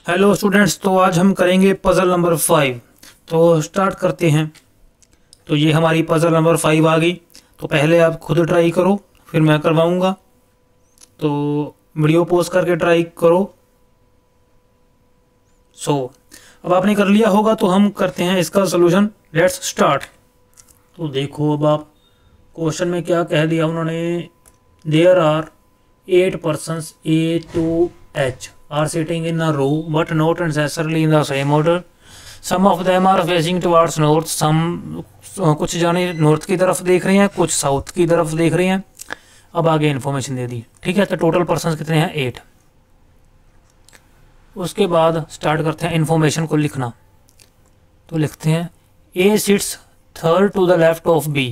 Hello students, तो आज हम करेंगे पजल नंबर 5। तो स्टार्ट करते हैं। तो ये हमारी पजल नंबर 5 आ गई। तो पहले आप खुद ट्राई करो, फिर मैं करवाऊंगा। तो वीडियो पॉज करके ट्राई करो। अब आपने कर लिया होगा तो हम करते हैं इसका सोल्यूशन। Let's start. तो देखो, अब आप क्वेश्चन में क्या कह दिया उन्होंने। There are 8 persons A to H are sitting in a row but not necessarily in the same order. Some of them are facing towards north. कुछ जाने नॉर्थ की तरफ देख रहे हैं, कुछ साउथ की तरफ देख रहे हैं। अब आगे इन्फॉर्मेशन दे दी, ठीक है। तो टोटल पर्सन कितने हैं? 8। उसके बाद स्टार्ट करते हैं इन्फॉर्मेशन को लिखना। तो लिखते हैं A sits third to the left of B,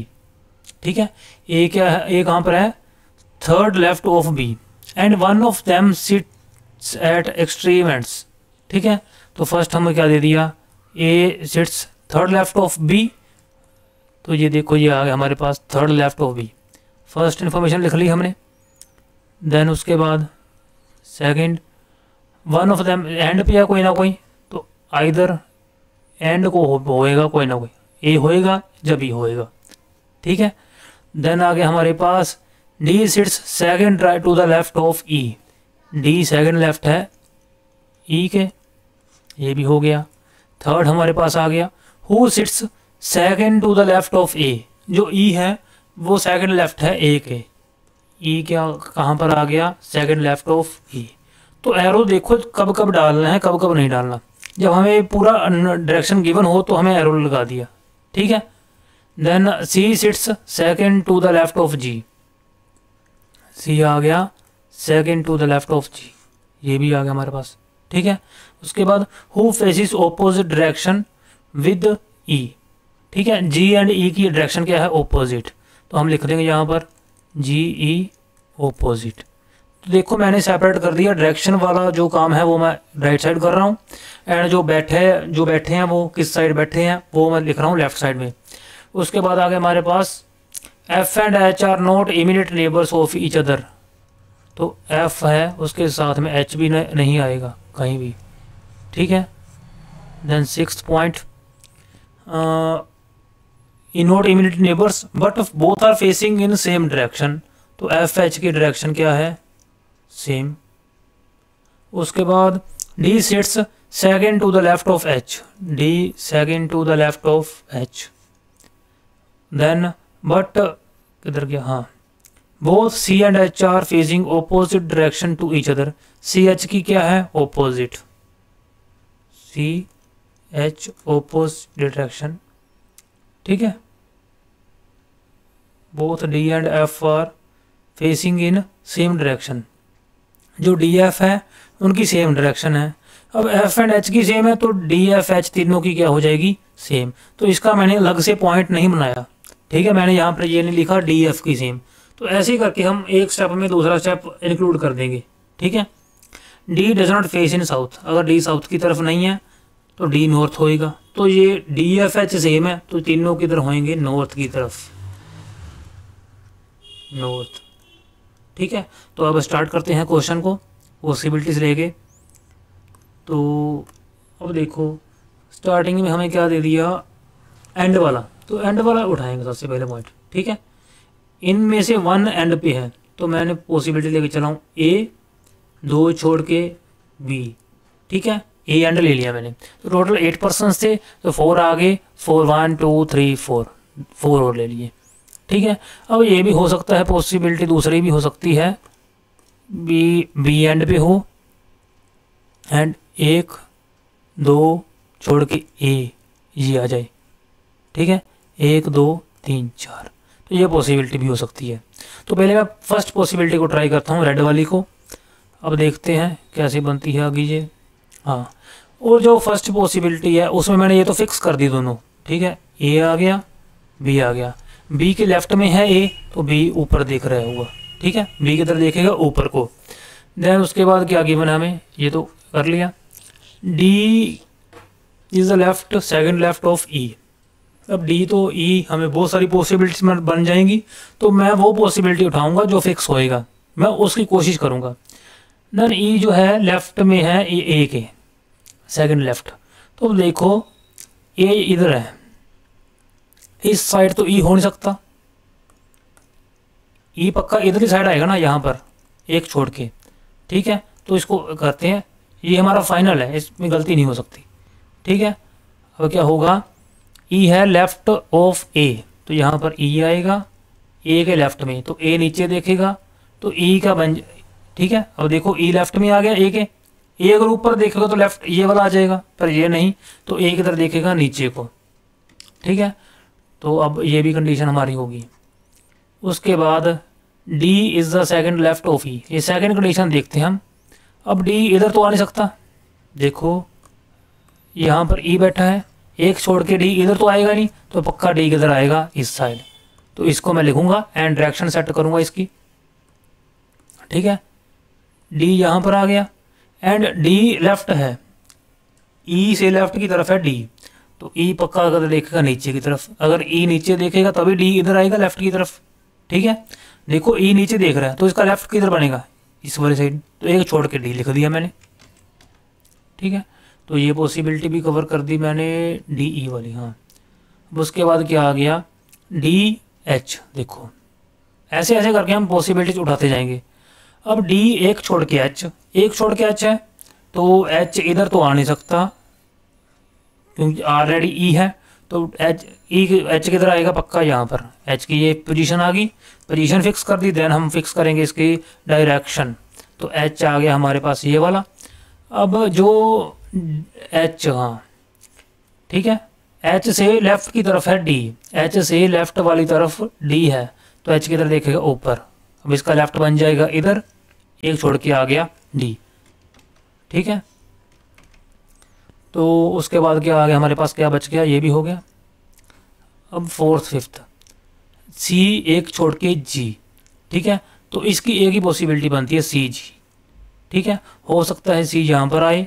ठीक है। A क्या है? A कहाँ पर है? Third left of B and one of them sits at extreme ends, ठीक है। तो फर्स्ट हमें क्या दे दिया? A sits third left of B. तो ये देखो, ये आ गया हमारे पास third left of B. First information लिख ली हमने। देन उसके बाद second, one of them end पे है कोई ना कोई, तो आइदर एंड को होएगा कोई ना कोई, ए होएगा जब ई होएगा, ठीक है। देन आगे हमारे पास D sits second right to the left of E. D second left है E के, ये भी हो गया। थर्ड हमारे पास आ गया Who sits second to the left of A. जो E है वो सेकंड लेफ्ट है A के। E क्या कहाँ पर आ गया? Second left of E। तो एरो देखो कब कब डालना है, कब कब नहीं डालना। जब हमें पूरा डायरेक्शन गिवन हो तो हमें एरो लगा दिया, ठीक है। Then C sits second to the left of G. C आ गया second to the left of G, ये भी आ गया हमारे पास, ठीक है। उसके बाद who faces opposite direction with E, ठीक है। जी एंड ई की डायरेक्शन क्या है? ऑपोजिट। तो हम लिख देंगे यहाँ पर जी ई ऑपोजिट। तो देखो मैंने सेपरेट कर दिया। डायरेक्शन वाला जो काम है वो मैं राइट साइड कर रहा हूँ, एंड जो बैठे हैं वो किस साइड बैठे हैं वो मैं लिख रहा हूँ लेफ्ट साइड में। उसके बाद आ गया हमारे पास F and H are not immediate neighbours of each other. तो F है, उसके साथ में H भी नहीं आएगा कहीं भी, ठीक है। Then 6th point, in not immediate neighbours but both are facing in same direction. तो F H की डायरेक्शन क्या है? सेम। उसके बाद D sits second to the left of H. D second to the left of H. Then but किधर गया? हाँ, both C and H are facing opposite direction to each other. C H की क्या है? Opposite. C H opposite direction, ठीक है। Both D and F are facing in same direction. जो D F है उनकी सेम डायरेक्शन है। अब F एंड H की सेम है तो D F H तीनों की क्या हो जाएगी? सेम। तो इसका मैंने अलग से पॉइंट नहीं बनाया, ठीक है। मैंने यहाँ पर ये नहीं लिखा डी एफ की सेम। तो ऐसे ही करके हम एक स्टेप में दूसरा स्टेप इंक्लूड कर देंगे, ठीक है। D does not face in south. अगर डी साउथ की तरफ नहीं है तो डी नॉर्थ होएगा। तो ये डी एफ एच सेम है तो तीनों किधर होएंगे? नॉर्थ की तरफ, नॉर्थ, ठीक है। तो अब स्टार्ट करते हैं क्वेश्चन को पॉसिबिलिटीज लेके। तो अब देखो स्टार्टिंग में हमें क्या दे दिया? एंड वाला। तो एंड वाला उठाएंगे सबसे पहले पॉइंट, ठीक है। इनमें से वन एंड पे है तो मैंने पॉसिबिलिटी लेके चला हूँ ए, 2 छोड़ के बी, ठीक है। ए एंड ले लिया मैंने। तो टोटल 8 पर्सन्स थे तो 4 आगे, 4 1 2 3 4 और ले लिए, ठीक है। अब ये भी हो सकता है पॉसिबिलिटी दूसरी भी हो सकती है, बी एंड पे हो एंड 1 2 छोड़ के ए ये आ जाए, ठीक है। 1 2 3 4, तो ये पॉसिबिलिटी भी हो सकती है। तो पहले मैं फर्स्ट पॉसिबिलिटी को ट्राई करता हूँ, रेड वाली को। अब देखते हैं कैसे बनती है आगे ये। हाँ, और जो फर्स्ट पॉसिबिलिटी है उसमें मैंने ये तो फिक्स कर दी दोनों, ठीक है। ए आ गया, बी आ गया। बी के लेफ्ट में है ए तो बी ऊपर देख रहा होगा, ठीक है। बी की तरफ देखेगा ऊपर को। देन उसके बाद क्या गिवन है हमें, ये तो कर लिया। D is the left second left of E. अब डी तो ई हमें बहुत सारी पॉसिबिलिटीज में बन जाएंगी, तो मैं वो पॉसिबिलिटी उठाऊंगा जो फिक्स होएगा, मैं उसकी कोशिश करूंगा। देन ई जो है लेफ्ट में है ए के, सेकंड लेफ्ट। तो अब देखो ए इधर है, इस साइड तो ई हो नहीं सकता, ई पक्का इधर ही साइड आएगा ना, यहाँ पर एक छोड़ के। ठीक है, तो इसको करते हैं, ये हमारा फाइनल है, इसमें गलती नहीं हो सकती। ठीक है, अब क्या होगा, ई है लेफ्ट ऑफ ए, तो यहाँ पर ई आएगा ए के लेफ्ट में, तो ए नीचे देखेगा तो ई का बन। ठीक है, अब देखो ई लेफ्ट में आ गया ए के, ए अगर ऊपर देखेगा तो लेफ्ट ये वाला आ जाएगा, पर ये नहीं, तो ए की तरफ देखेगा नीचे को। ठीक है, तो अब ये भी कंडीशन हमारी होगी। उसके बाद D is the second left of E, ये सेकंड कंडीशन देखते हैं हम। अब डी इधर तो आ नहीं सकता, देखो यहाँ पर ई बैठा है, एक छोड़ के डी इधर तो आएगा नहीं, तो पक्का डी किधर आएगा, इस साइड। तो इसको मैं लिखूंगा एंड डायरेक्शन सेट करूंगा इसकी। ठीक है, डी यहाँ पर आ गया एंड डी लेफ्ट है, ई से लेफ्ट की तरफ है डी, तो ई पक्का अगर देखेगा नीचे की तरफ, अगर ई नीचे देखेगा तभी डी इधर आएगा लेफ्ट की तरफ। ठीक है, देखो ई नीचे देख रहा है तो इसका लेफ्ट किधर बनेगा, इस वाली साइड, तो एक छोड़ के डी लिख दिया मैंने। ठीक है, तो ये पॉसिबिलिटी भी कवर कर दी मैंने, डी ई वाली। हाँ, अब उसके बाद क्या आ गया, डी एच। देखो ऐसे ऐसे करके हम पॉसिबिलिटीज उठाते जाएंगे। अब डी एक छोड़ के एच, एक छोड़ के एच है, तो एच इधर तो आ नहीं सकता क्योंकि ऑलरेडी ई है, तो एच ई एच किधर आएगा, पक्का यहाँ पर। एच की ये पोजीशन आ गई, पोजीशन फिक्स कर दी, देन हम फिक्स करेंगे इसकी डायरेक्शन। तो एच आ गया हमारे पास ये वाला। अब जो एच, हाँ ठीक है, एच से लेफ्ट की तरफ है डी, एच से लेफ्ट वाली तरफ डी है, तो एच की तरफ देखेगा ऊपर। अब इसका लेफ्ट बन जाएगा इधर, एक छोड़ के आ गया डी। ठीक है, तो उसके बाद क्या आ गया हमारे पास, क्या बच गया, ये भी हो गया। अब फोर्थ फिफ्थ, सी एक छोड़ के जी। ठीक है, तो इसकी एक ही पॉसिबिलिटी बनती है, सी जी। ठीक है, हो सकता है सी यहाँ पर आए,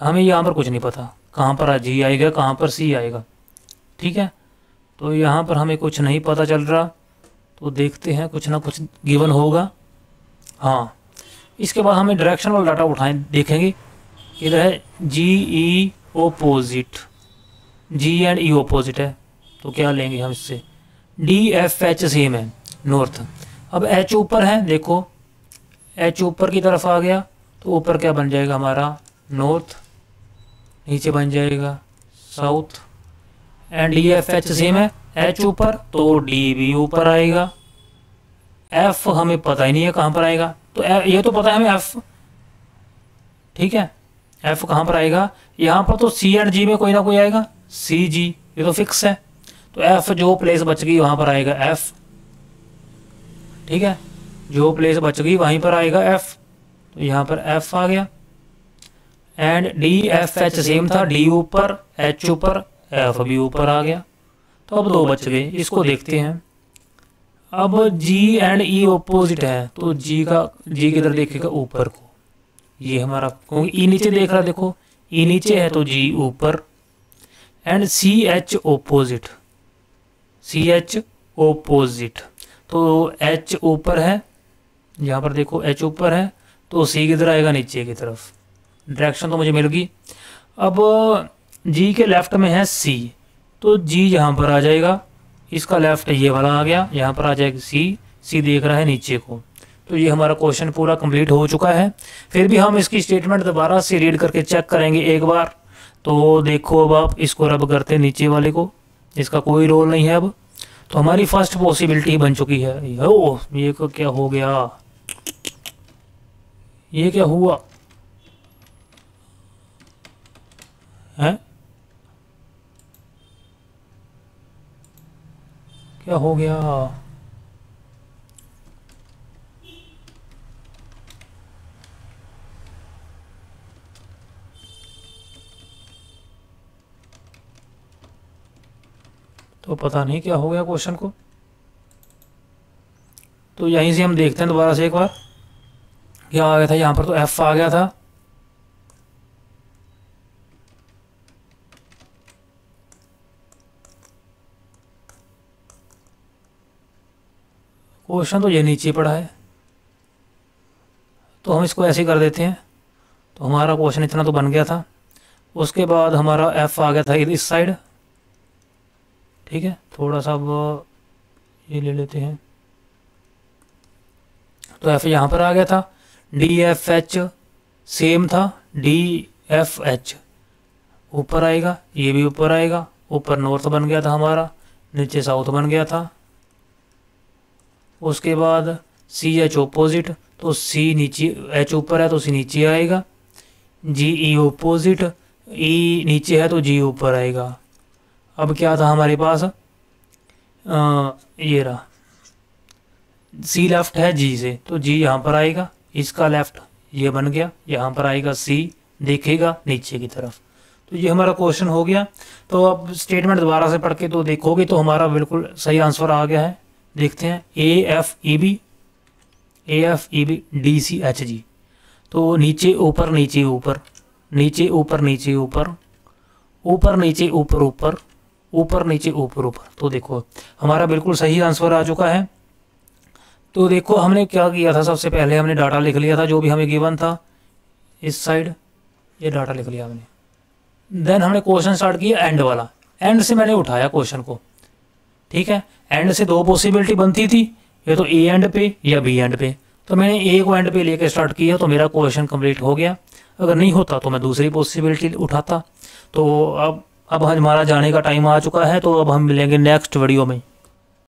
हमें यहाँ पर कुछ नहीं पता कहाँ पर जी आएगा, कहाँ पर सी आएगा। ठीक है, तो यहाँ पर हमें कुछ नहीं पता चल रहा, तो देखते हैं कुछ ना कुछ गिवन होगा। हाँ, इसके बाद हमें डायरेक्शन वाला डाटा उठाएं, देखेंगे इधर है G E opposite, G and E opposite है, तो क्या लेंगे हम इससे, डी एफ एच सेम है नॉर्थ। अब एच ऊपर है, देखो एच ऊपर की तरफ आ गया, तो ऊपर क्या बन जाएगा हमारा, नॉर्थ, नीचे बन जाएगा south. And D F H same है, एच ऊपर तो डी भी ऊपर आएगा। एफ हमें पता ही नहीं है कहाँ पर आएगा, तो ये तो पता है हमें एफ। ठीक है, एफ कहाँ पर आएगा, यहाँ पर तो सी एंड जी में कोई ना कोई आएगा, सी जी ये तो फिक्स है, तो एफ जो प्लेस बच गई वहाँ पर आएगा एफ। ठीक है, जो प्लेस बच गई वहीं पर आएगा एफ, तो यहाँ पर एफ आ गया। And D F H same था, डी ऊपर एच ऊपर एफ भी ऊपर आ गया, तो अब दो बच गए, इसको देखते हैं। अब जी एंड ई ऑपोजिट है, तो जी किधर देखेगा, ऊपर को, ये हमारा, क्योंकि ई नीचे देख रहा है, देखो ई नीचे है तो जी ऊपर। And C H opposite, C H opposite, तो एच ऊपर है, यहाँ पर देखो एच ऊपर है, तो सी किधर आएगा, नीचे की तरफ। डायरेक्शन तो मुझे मिल गई। अब जी के लेफ्ट में है सी, तो जी यहाँ पर आ जाएगा, इसका लेफ्ट ये वाला आ गया, यहाँ पर आ जाएगा सी, सी देख रहा है नीचे को। तो ये हमारा क्वेश्चन पूरा कंप्लीट हो चुका है। फिर भी हम इसकी स्टेटमेंट दोबारा से रीड करके चेक करेंगे एक बार। तो देखो अब आप इसको रब करते हैं नीचे वाले को, इसका कोई रोल नहीं है अब, तो हमारी फर्स्ट पॉसिबिलिटी बन चुकी है। ओ ये क्या हो गया, ये क्या हुआ है, क्या हो गया, तो पता नहीं क्या हो गया क्वेश्चन को। तो यहीं से हम देखते हैं दोबारा से एक बार, क्या आ गया था यहाँ पर, तो एफ आ गया था, क्वेश्चन तो ये नीचे पड़ा है, तो हम इसको ऐसे कर देते हैं। तो हमारा क्वेश्चन इतना तो बन गया था। उसके बाद हमारा एफ आ गया था इस साइड, ठीक है। थोड़ा सा अब ये ले लेते हैं, तो एफ यहाँ पर आ गया था। डी एफ एच सेम था, डी एफ एच ऊपर आएगा, ये भी ऊपर आएगा। ऊपर नॉर्थ बन गया था हमारा, नीचे साउथ बन गया था। उसके बाद सी एच ऑपोजिट, तो सी नीचे, एच ऊपर है तो सी नीचे आएगा। जी ई ऑपोजिट, ई नीचे है तो जी ऊपर आएगा। अब क्या था हमारे पास, ये रहा, सी लेफ्ट है जी से, तो जी यहाँ पर आएगा। इसका लेफ्ट ये बन गया, यहाँ पर आएगा सी, देखेगा नीचे की तरफ। तो ये हमारा क्वेश्चन हो गया। तो अब स्टेटमेंट दोबारा से पढ़ के तो देखोगे तो हमारा बिल्कुल सही आंसर आ गया है। देखते हैं, A F E B, A F E B D C H G. तो नीचे ऊपर नीचे ऊपर, नीचे ऊपर नीचे ऊपर, ऊपर नीचे ऊपर ऊपर, ऊपर नीचे ऊपर ऊपर। तो देखो हमारा बिल्कुल सही आंसर आ चुका है। तो देखो हमने क्या किया था, सबसे पहले हमने डाटा लिख लिया था जो भी हमें गिवन था। इस साइड ये डाटा लिख लिया हमने। देन हमने क्वेश्चन स्टार्ट किया एंड वाला, एंड से मैंने उठाया क्वेश्चन को, ठीक है। एंड से दो पॉसिबिलिटी बनती थी, या तो ए एंड पे या बी एंड पे। तो मैंने ए को एंड पे लेके स्टार्ट किया, तो मेरा क्वेश्चन कंप्लीट हो गया। अगर नहीं होता तो मैं दूसरी पॉसिबिलिटी उठाता। तो अब हमारा जाने का टाइम आ चुका है, तो अब हम मिलेंगे नेक्स्ट वीडियो में।